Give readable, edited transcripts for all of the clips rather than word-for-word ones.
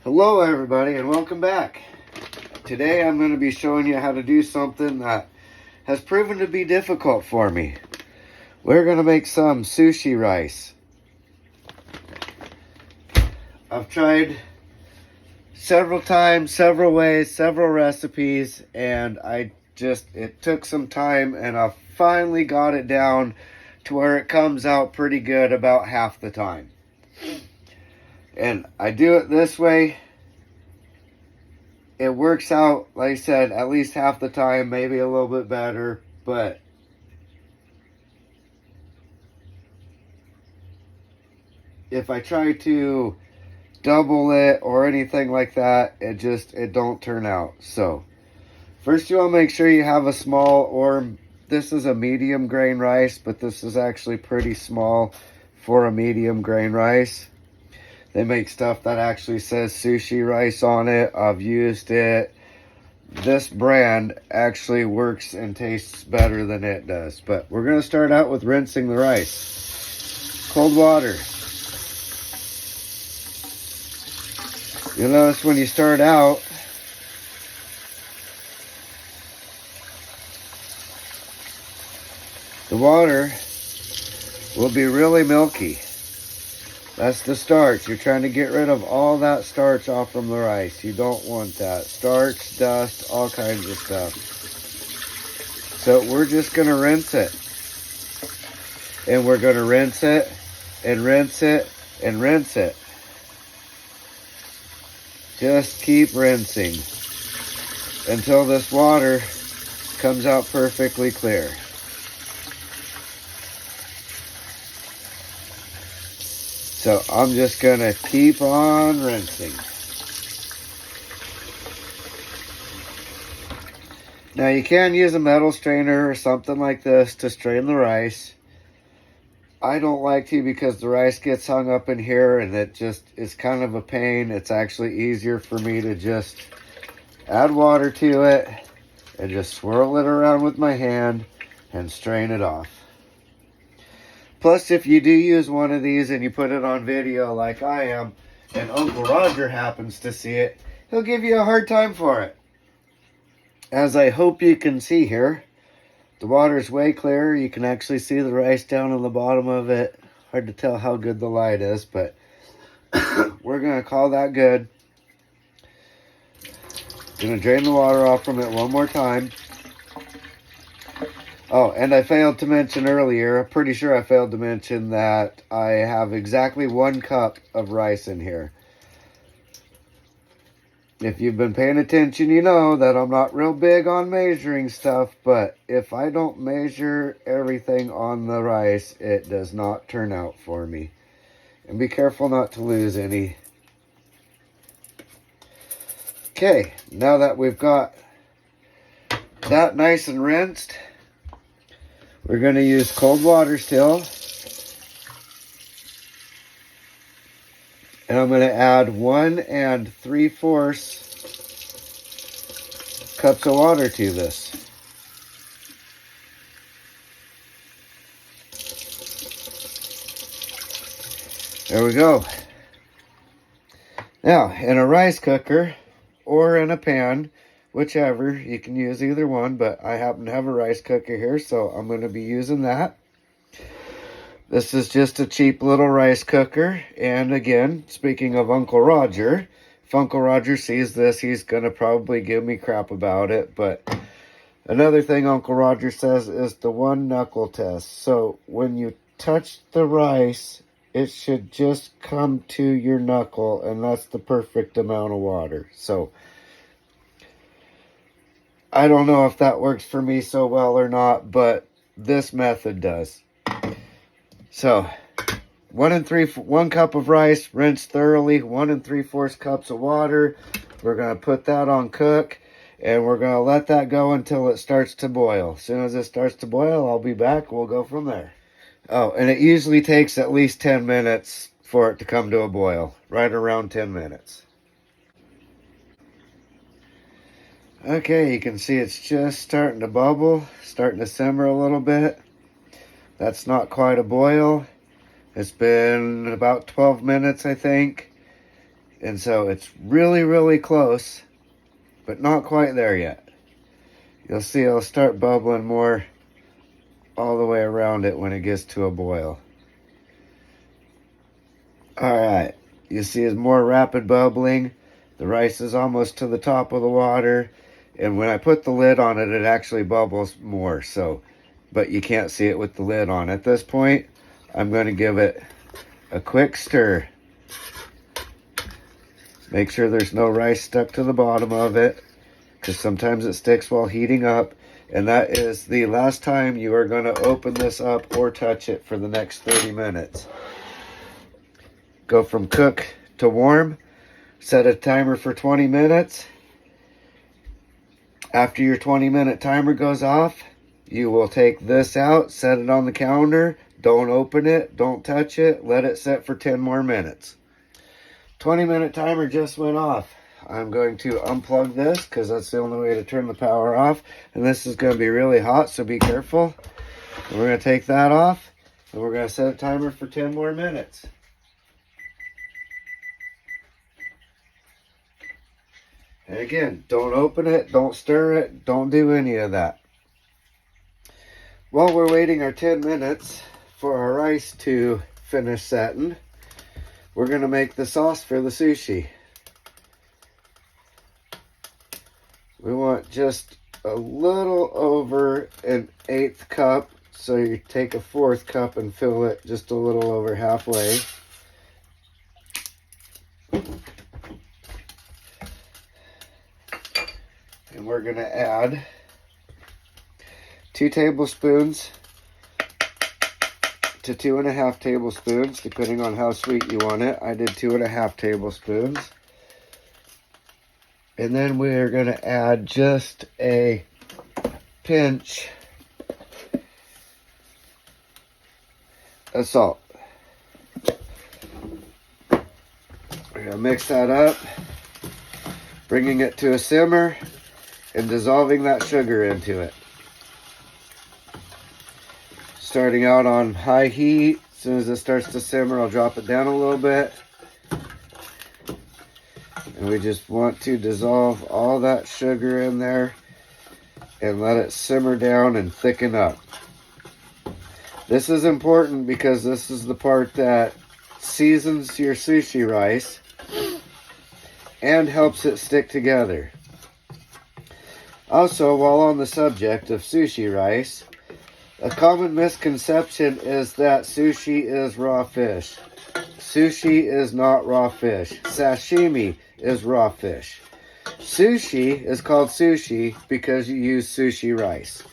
Hello everybody and welcome back. Today I'm going to be showing you how to do something that has proven to be difficult for me. We're going to make some sushi rice. I've tried several times, several ways, several recipes, and it took some time, and I finally got it down to where it comes out pretty good about half the time. And I do it this way. It works out, like I said, at least half the time, maybe a little bit better, but if I try to double it or anything like that, it don't turn out. So first you want to make sure you have a small, or this is a medium grain rice, but this is actually pretty small for a medium grain rice. They make stuff that actually says sushi rice on it. I've used it. This brand actually works and tastes better than it does. But we're going to start out with rinsing the rice. Cold water. You'll notice when you start out, the water will be really milky. That's the starch. You're trying to get rid of all that starch off from the rice. You don't want that. Starch, dust, all kinds of stuff. So we're just going to rinse it. And we're going to rinse it, and rinse it, and rinse it. Just keep rinsing until this water comes out perfectly clear. So I'm just going to keep on rinsing. Now you can use a metal strainer or something like this to strain the rice. I don't like to because the rice gets hung up in here and it just is kind of a pain. It's actually easier for me to just add water to it and just swirl it around with my hand and strain it off. Plus, if you do use one of these and you put it on video like I am, and Uncle Roger happens to see it, he'll give you a hard time for it. As I hope you can see here, the water is way clearer. You can actually see the rice down on the bottom of it. Hard to tell how good the light is, but we're going to call that good. Going to drain the water off from it one more time. Oh, and I failed to mention earlier, I'm pretty sure I failed to mention that I have exactly 1 cup of rice in here. If you've been paying attention, you know that I'm not real big on measuring stuff, but if I don't measure everything on the rice, it does not turn out for me. And be careful not to lose any. Okay, now that we've got that nice and rinsed, we're going to use cold water still. And I'm going to add 1 3/4 cups of water to this. There we go. Now, in a rice cooker or in a pan, whichever, you can use either one, but I happen to have a rice cooker here, so I'm going to be using that. This is just a cheap little rice cooker, and again, speaking of Uncle Roger, if Uncle Roger sees this, he's going to probably give me crap about it, but another thing Uncle Roger says is the 1 knuckle test. So when you touch the rice, it should just come to your knuckle, and that's the perfect amount of water. So I don't know if that works for me so well or not, but this method does. So 1 cup of rice, rinsed thoroughly, 1 3/4 cups of water. We're going to put that on cook, and we're going to let that go until it starts to boil. As soon as it starts to boil, I'll be back. We'll go from there. Oh, and it usually takes at least 10 minutes for it to come to a boil, right around 10 minutes. Okay, you can see it's just starting to bubble, starting to simmer a little bit. That's not quite a boil. It's been about 12 minutes, I think. And so it's really, really close, but not quite there yet. You'll see it'll start bubbling more all the way around it when it gets to a boil. Alright, you see it's more rapid bubbling. The rice is almost to the top of the water. And when I put the lid on it, it actually bubbles more. But you can't see it with the lid on. At this point, I'm going to give it a quick stir. Make sure there's no rice stuck to the bottom of it, because sometimes it sticks while heating up. And that is the last time you are going to open this up or touch it for the next 30 minutes. Go from cook to warm. Set a timer for 20 minutes. After your 20-minute timer goes off, you will take this out, set it on the counter. Don't open it, don't touch it. Let it set for 10 more minutes. 20-minute timer just went off. I'm going to unplug this because that's the only way to turn the power off. And this is going to be really hot, so be careful. And we're going to take that off, and we're going to set a timer for 10 more minutes. And again, don't open it, don't stir it, don't do any of that. While we're waiting our 10 minutes for our rice to finish setting, we're going to make the sauce for the sushi. We want just a little over an 1/8 cup. So you take a 1/4 cup and fill it just a little over halfway. And we're going to add 2 tablespoons to 2.5 tablespoons, depending on how sweet you want it. I did 2.5 tablespoons. And then we're going to add just a pinch of salt. We're going to mix that up, bringing it to a simmer and dissolving that sugar into it. Starting out on high heat. As soon as it starts to simmer, I'll drop it down a little bit. And we just want to dissolve all that sugar in there and let it simmer down and thicken up. This is important because this is the part that seasons your sushi rice and helps it stick together. Also, while on the subject of sushi rice, a common misconception is that sushi is raw fish. Sushi is not raw fish. Sashimi is raw fish. Sushi is called sushi because you use sushi rice.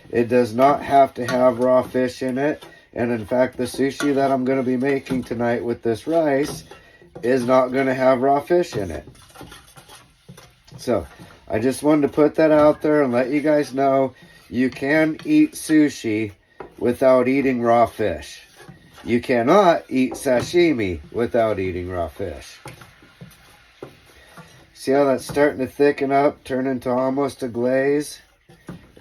It does not have to have raw fish in it. And in fact, the sushi that I'm going to be making tonight with this rice is not going to have raw fish in it. So, I just wanted to put that out there and let you guys know you can eat sushi without eating raw fish. You cannot eat sashimi without eating raw fish. See how that's starting to thicken up, turn into almost a glaze?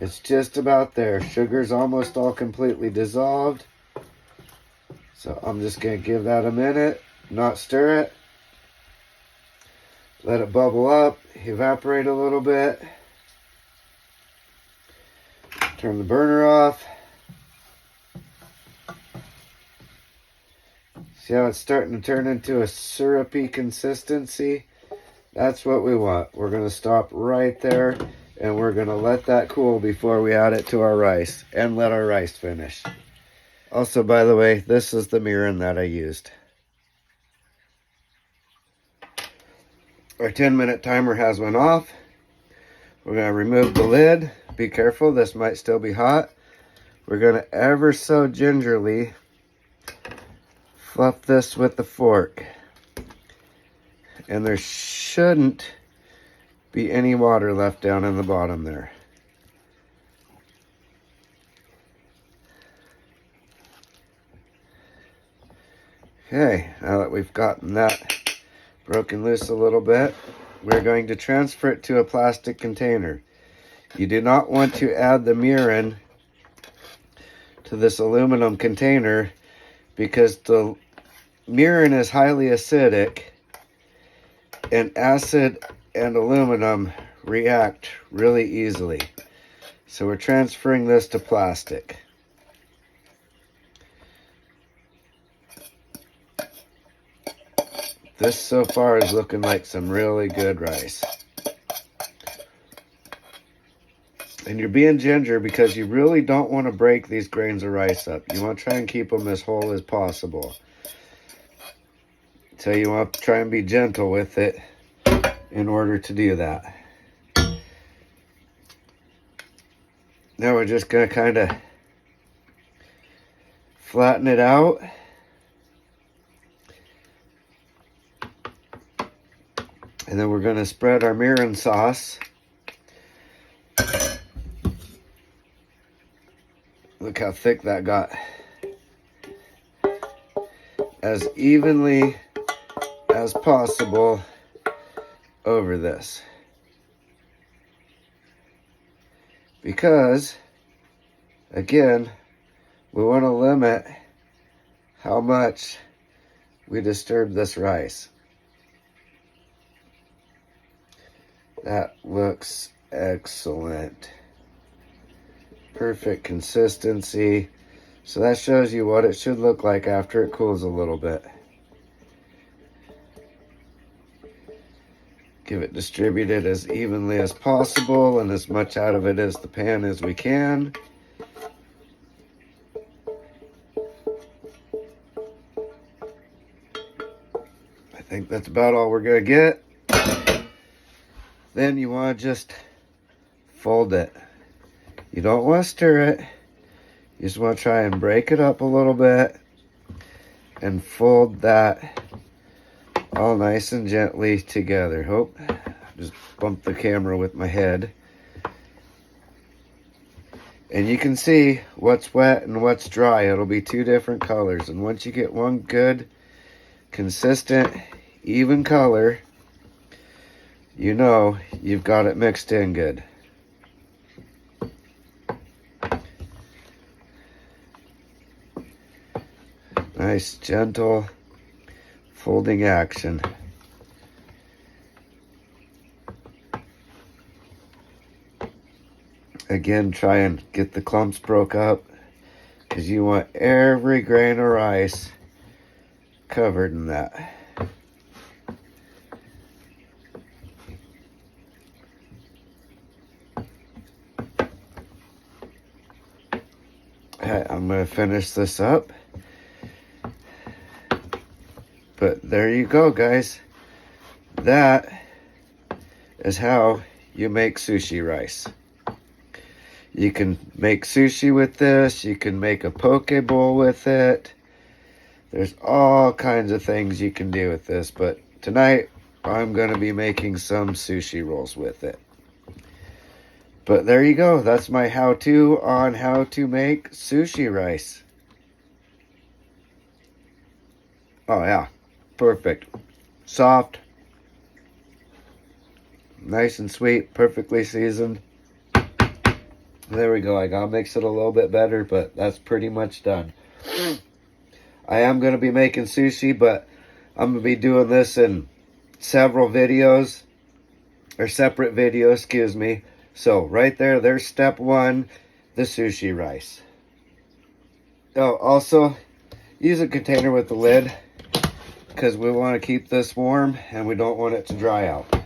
It's just about there. Sugar's almost all completely dissolved. So I'm just going to give that a minute, not stir it. Let it bubble up, evaporate a little bit. Turn the burner off. See how it's starting to turn into a syrupy consistency? That's what we want. We're going to stop right there and we're going to let that cool before we add it to our rice and let our rice finish. Also, by the way, this is the mirin that I used. Our 10-minute timer has went off. We're going to remove the lid. Be careful, this might still be hot. We're going to ever so gingerly fluff this with the fork. And there shouldn't be any water left down in the bottom there. Okay, now that we've gotten that broken loose a little bit, we're going to transfer it to a plastic container. You do not want to add the mirin to this aluminum container because the mirin is highly acidic And acid and aluminum react really easily. So we're transferring this to plastic. This so far is looking like some really good rice. And you're being ginger because you really don't want to break these grains of rice up. You want to try and keep them as whole as possible. So you want to try and be gentle with it in order to do that. Now we're just going to kind of flatten it out. And then we're going to spread our mirin sauce. Look how thick that got. As evenly as possible over this. Because, again, we want to limit how much we disturb this rice. That looks excellent. Perfect consistency. So that shows you what it should look like after it cools a little bit. Give it distributed as evenly as possible and as much out of it as the pan as we can. I think that's about all we're going to get. Then you want to just fold it. You don't want to stir it. You just want to try and break it up a little bit and fold that all nice and gently together. Hope, just bump the camera with my head. And you can see what's wet and what's dry. It'll be two different colors. And once you get one good, consistent, even color, you know you've got it mixed in good. Nice, gentle folding action. Again, try and get the clumps broke up because you want every grain of rice covered in that. I'm going to finish this up. But there you go, guys. That is how you make sushi rice. You can make sushi with this. You can make a poke bowl with it. There's all kinds of things you can do with this. But tonight, I'm going to be making some sushi rolls with it. But there you go. That's my how-to on how to make sushi rice. Oh, yeah. Perfect. Soft. Nice and sweet. Perfectly seasoned. There we go. I gotta mix it a little bit better, but that's pretty much done. I am going to be making sushi, but I'm going to be doing this in several videos. Or separate videos, excuse me. So, right there, there's step one. The sushi rice. Oh, also, use a container with the lid. Because we want to keep this warm and we don't want it to dry out.